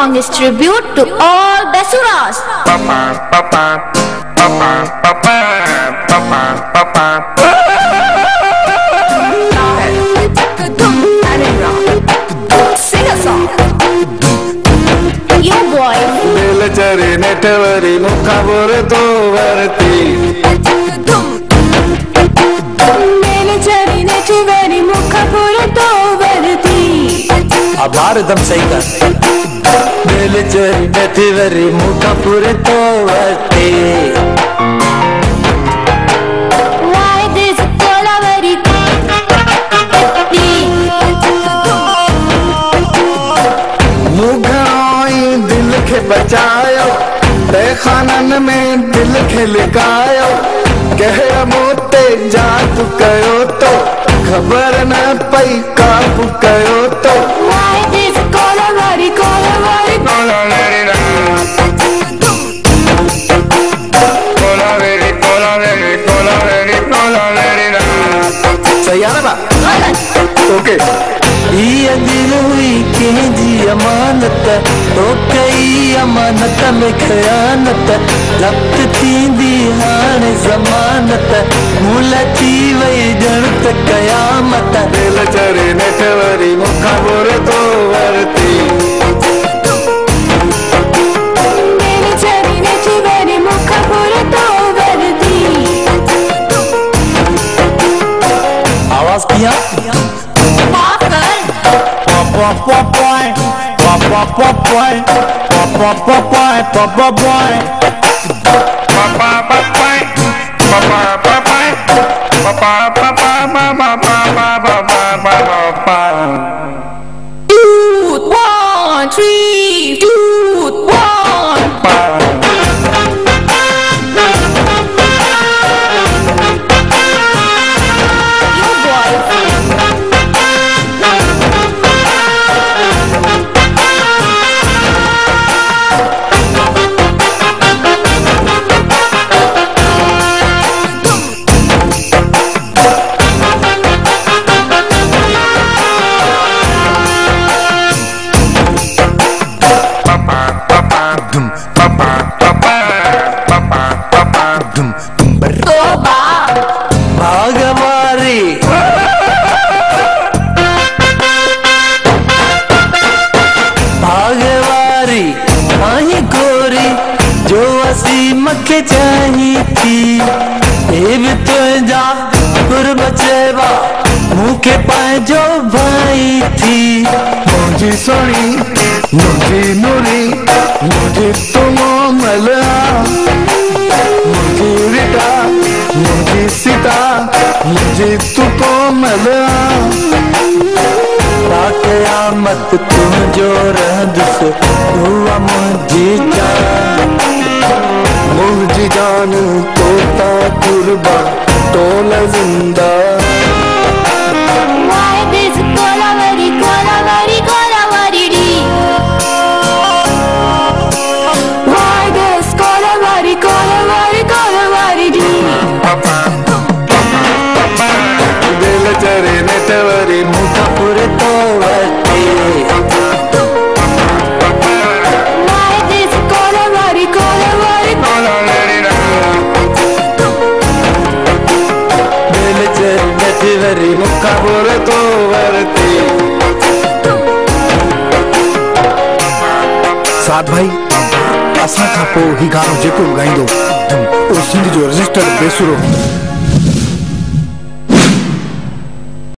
song is tribute to all Besuras. Sing a song. You boy. Belachari netvari mukhavore to varti. Belachari netvari mukhavore to varti. आभार दम सही कर मेले चरी नथीवरी मुखा पूरे तो वर्ते Why this कोलावरी मुगाई दिल के बचायो ते खानन में दिल के लिकायो कह मोते जादू कयो तो खबर न पई काबू कयो तो ओके दिल हुई जी अमानत तो कई अमानत में खयानत जब्त थींदी हाणे ज़मानत मुल थी वई ॼण त क़यामत दिल चरी नेठवरी मुखां बुर तो वरती दिल चरी नेठवरी मुखां बुर तो वरती आवाज किया मखे चाही थी ए भी तुझा कुर्ब चेवा मुखे पांजो भाई थी मुझी सोनी मुझी नूरी मुझी तुम मलया मुझी रिटा मुझी सीता मुझी तू को मलया कयामत तुझो रहदुस हुआ मुझी जान मुझी जान तोता कुर्बा तोल जिंदा Why this Kolaveri Kolaveri Kolaveri D Why this Kolaveri Kolaveri Kolaveri D दिल चरे नेटवरी मुखा पूरे तो वर्ती मुखा पूरे तो वर्ती साथ भाई असा खां पोइ ही गानो जेको ॻाईंदो उहो सिंध जो रजिस्टर बेसुरो